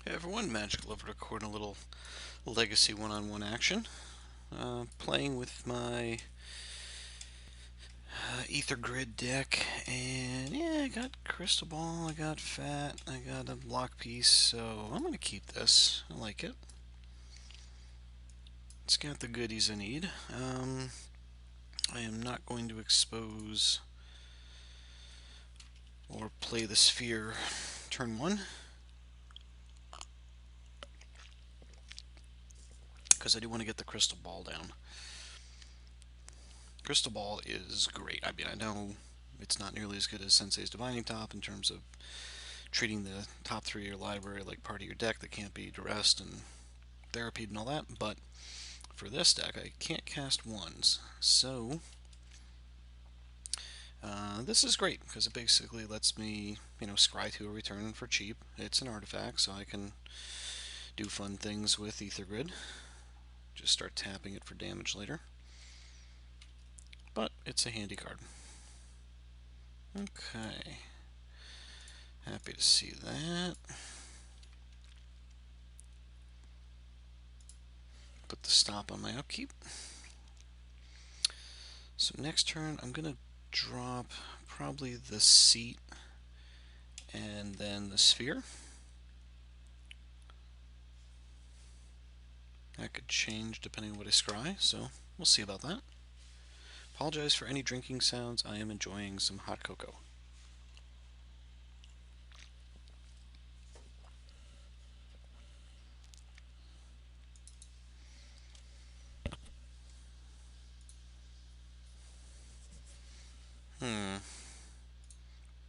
Hey everyone, Magic Lover recording a little Legacy one-on-one action. Playing with my Aether Grid deck, and yeah, I got Crystal Ball, I got Fat, I got a block piece, so I'm gonna keep this. I like it. It's got the goodies I need. I am not going to expose or play the Sphere turn one, because I do want to get the Crystal Ball down. Crystal Ball is great. I mean, I know it's not nearly as good as Sensei's Divining Top in terms of treating the top three of your library like part of your deck that can't be duressed and therapied and all that, but for this deck I can't cast ones, so this is great because it basically lets me, scry through a return for cheap. It's an artifact, so I can do fun things with Aether Grid. Just start tapping it for damage later. But it's a handy card. Okay. Happy to see that. Put the stop on my upkeep. So next turn I'm going to drop probably the Seat and then the Sphere. That could change depending on what I scry, so we'll see about that. Apologize for any drinking sounds. I am enjoying some hot cocoa.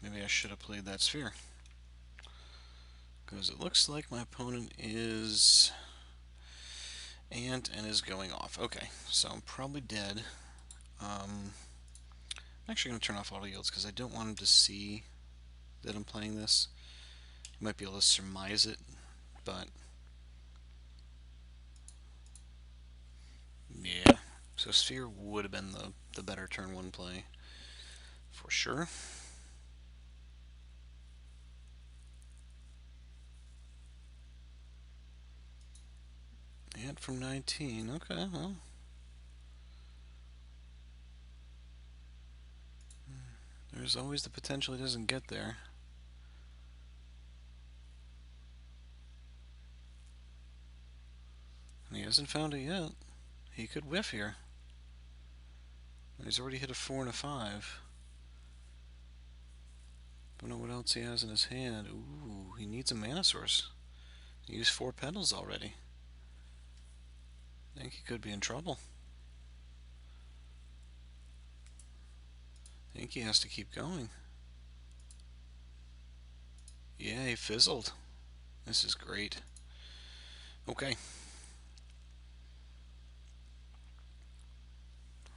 Maybe I should have played that Sphere. Because it looks like my opponent is Ant and is going off. Okay, so I'm probably dead. I'm actually going to turn off auto yields because I don't want him to see that I'm playing this. You might be able to surmise it, but yeah. So Sphere would have been the better turn one play for sure. And from 19, okay, well. There's always the potential he doesn't get there. And he hasn't found it yet. He could whiff here. He's already hit a 4 and a 5. Don't know what else he has in his hand. Ooh, he needs a mana source. He used 4 petals already. I think he could be in trouble. I think he has to keep going. Yeah, he fizzled. This is great. Okay.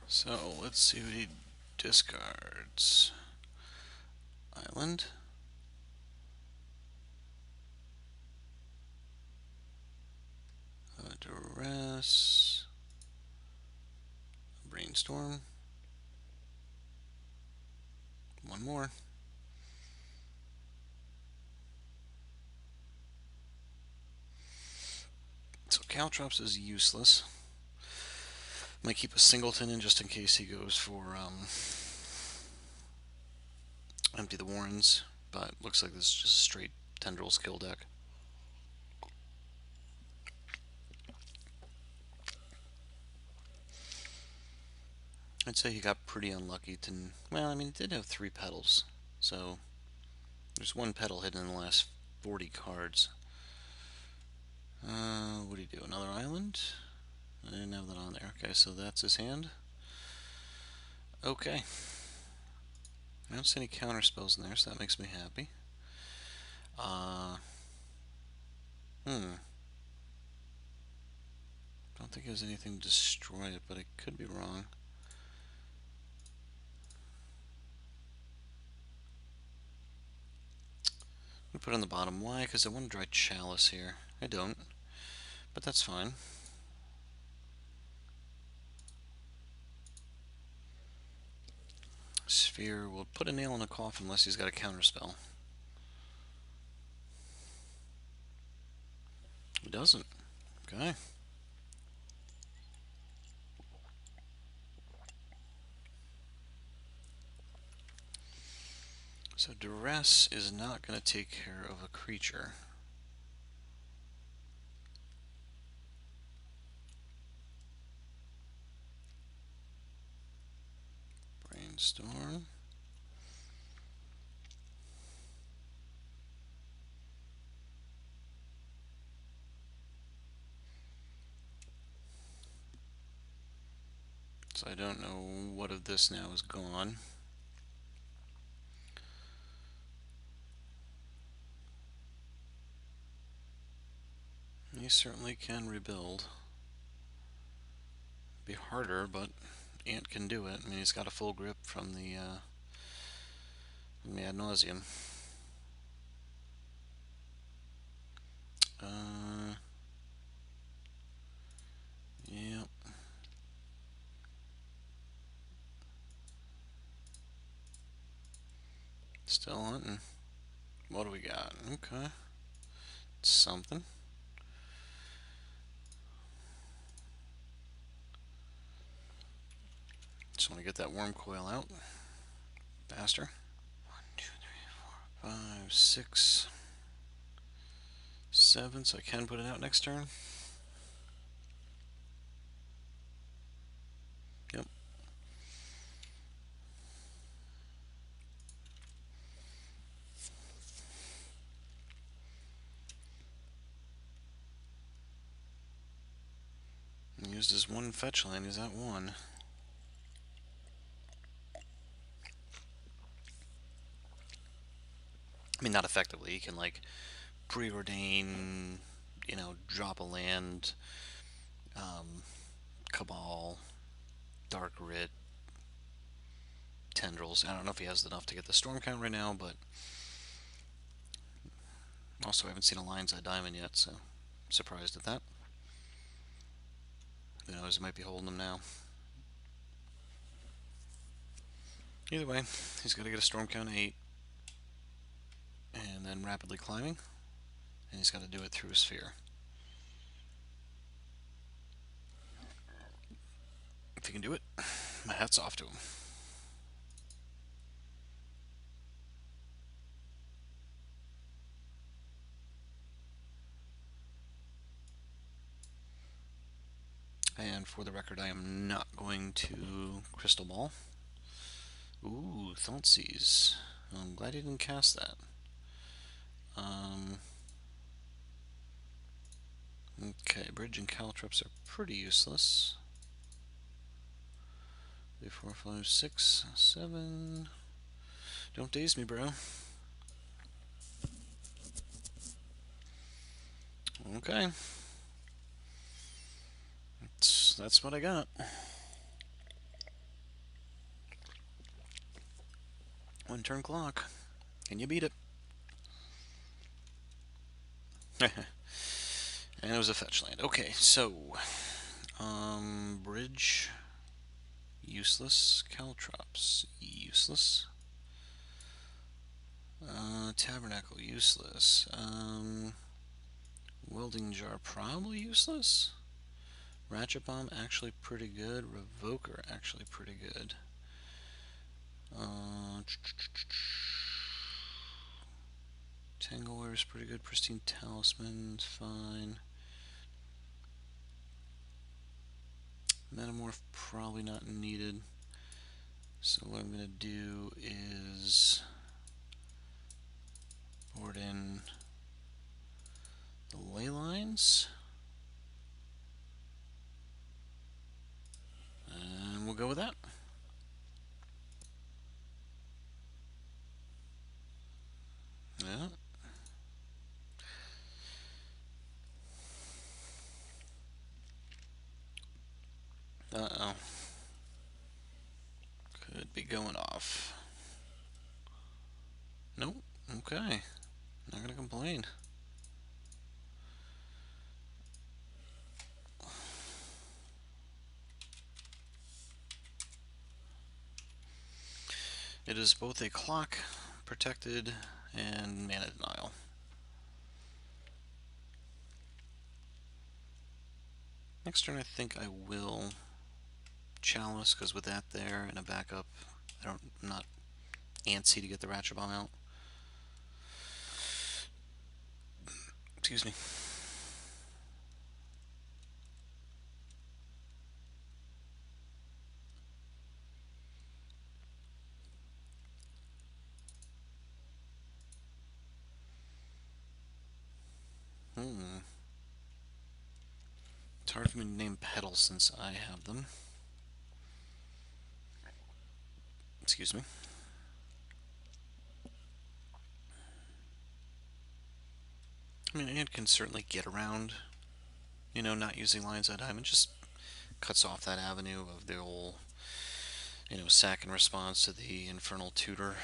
So, let's see what he discards. Island. Duress. Brainstorm. One more. So Caltrops is useless. Might keep a Singleton in just in case he goes for empty the Warrens, but looks like this is just a straight Tendrils kill deck. I'd say he got pretty unlucky to, well, I mean, he did have 3 petals, so there's 1 petal hidden in the last 40 cards. What do you do? Another island? I didn't have that on there. Okay, so that's his hand. Okay. I don't see any counter spells in there, so that makes me happy. Don't think there's anything to destroy it, but I could be wrong. I'm gonna put it on the bottom. Why? Because I want to draw Chalice here. I don't, but that's fine. Sphere will put a nail in a coffin unless he's got a counterspell. doesn't. Okay. So Duress is not going to take care of a creature. Brainstorm. So I don't know what of this now is gone. He certainly can rebuild. Be harder, but Ant can do it. I mean, he's got a full grip from the Ad Nauseam. Yep. Still hunting. What do we got? Okay. Something. Just want to get that worm coil out faster. 1, 2, 3, 4, 5, 6, 7. So I can put it out next turn. Yep. He used his one fetch land. He's at 1. I mean, not effectively. He can, like, preordain, you know, drop a land, Cabal, Dark Writ, Tendrils. I don't know if he has enough to get the Storm count right now, but also I haven't seen a Lion's Eye Diamond yet, so surprised at that. Who knows, he might be holding them now. Either way, he's got to get a Storm count of 8, and then rapidly climbing, and he's got to do it through a sphere. If he can do it, my hat's off to him. And for the record, I am not going to Crystal Ball. Ooh, Thoughtseize. I'm glad he didn't cast that. Okay, Bridge and Caltrops are pretty useless. 3, 4, 5, 6, 7. Don't daze me, bro. Okay. That's what I got. One turn clock. Can you beat it? And it was a fetch land. Okay, so Bridge useless, Caltrops useless, Tabernacle useless, Welding Jar probably useless. Ratchet Bomb actually pretty good. Revoker actually pretty good. Tangleware is pretty good. Pristine Talisman is fine. Metamorph probably not needed. So what I'm going to do is board in the ley lines. And we'll go with that. Yeah. Uh-oh. Could be going off. Nope. Okay. Not gonna complain. It is both a clock, protected, and mana denial. Next turn I think I will Chalice, because with that there and a backup, I'm not antsy to get the Ratchet Bomb out. Excuse me. It's hard for me to name petals since I have them. Excuse me. I mean, Ant can certainly get around, not using Lion's Eye Diamond. Just cuts off that avenue of the old, sack in response to the Infernal Tutor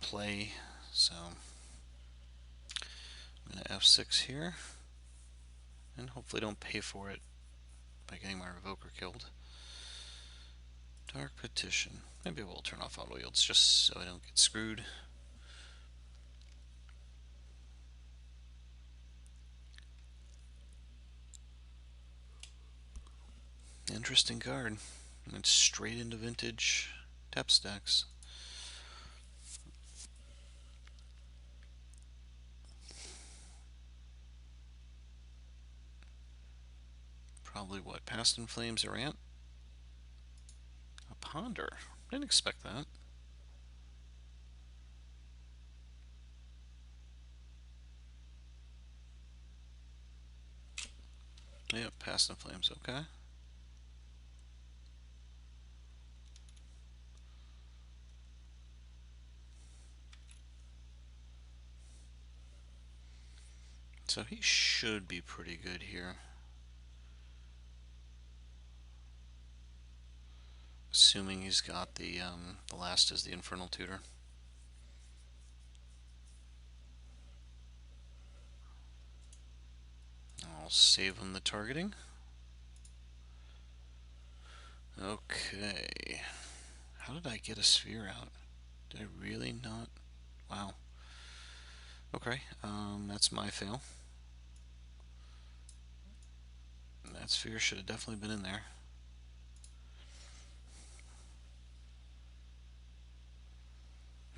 play. So, I'm going to F6 here, and hopefully don't pay for it by getting my Revoker killed. Dark Petition. Maybe we'll turn off auto yields just so I don't get screwed. Interesting card. And it's straight into vintage tap stacks. Probably what? Past in Flames or Ant? A Ponder. Didn't expect that. Yep, Past in Flames, okay. So he should be pretty good here. Assuming he's got the last is the Infernal Tutor. I'll save him the targeting. Okay. How did I get a sphere out? Did I really not? Wow. Okay, that's my fail. That sphere should have definitely been in there.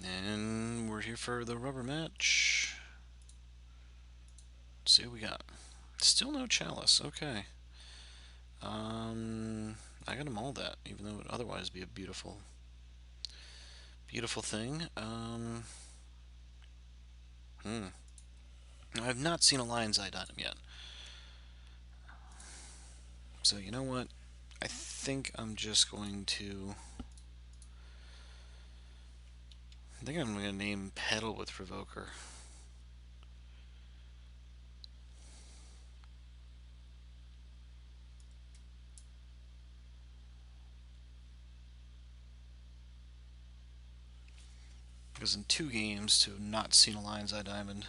And we're here for the rubber match. Let's see what we got. Still no Chalice, okay. I gotta mull that, even though it would otherwise be a beautiful thing. I've not seen a Lion's Eye Diamond yet. So you know what? I think I'm just going to... I think I'm going to name Petal with Revoker. Because in 2 games to have not seen a Lion's Eye Diamond.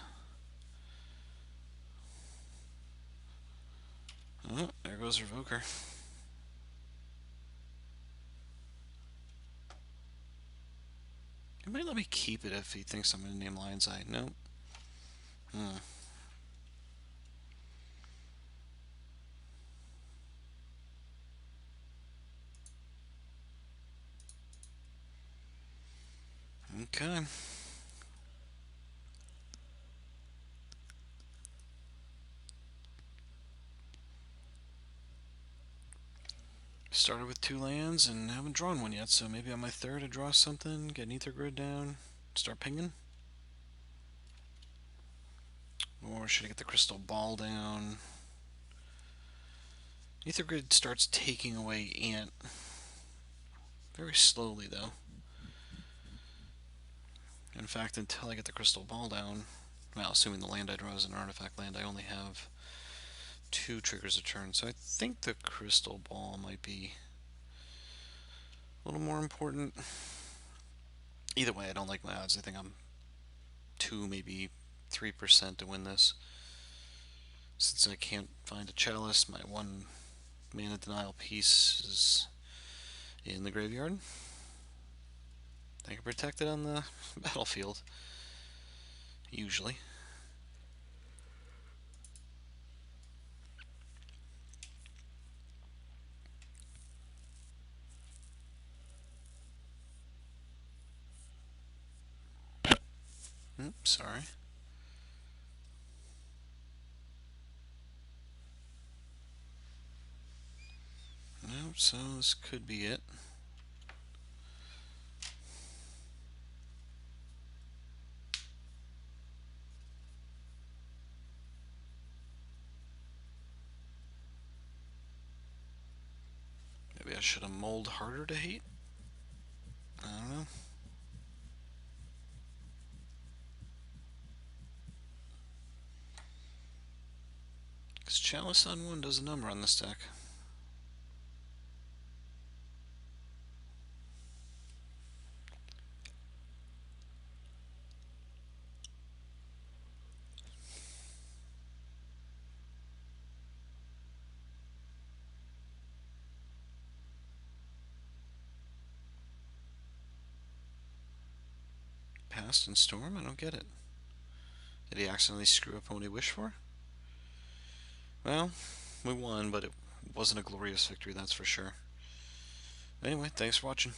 Oh, there goes Revoker. He might let me keep it if he thinks I'm going to name Lion's Eye. Nope. Okay. Started with 2 lands and haven't drawn one yet, so maybe on my 3rd I draw something, get an Aether Grid down, start pinging. Or should I get the Crystal Ball down? Aether Grid starts taking away Ant. Very slowly, though. In fact, until I get the Crystal Ball down, well, assuming the land I draw is an artifact land, I only have 2 triggers a turn. So I think the Crystal Ball might be a little more important. Either way, I don't like my odds. I think I'm 2, maybe 3% to win this. Since I can't find a Chalice, my 1 mana denial piece is in the graveyard. I can protect it on the battlefield. Usually. sorry. Nope, so this could be it. Maybe I should have mulled harder to hate? I don't know. Because Chalice on 1 does a number on this deck. Past and Storm? I don't get it. Did he accidentally screw up what he wished for? Well, we won, but it wasn't a glorious victory, that's for sure. Anyway, thanks for watching.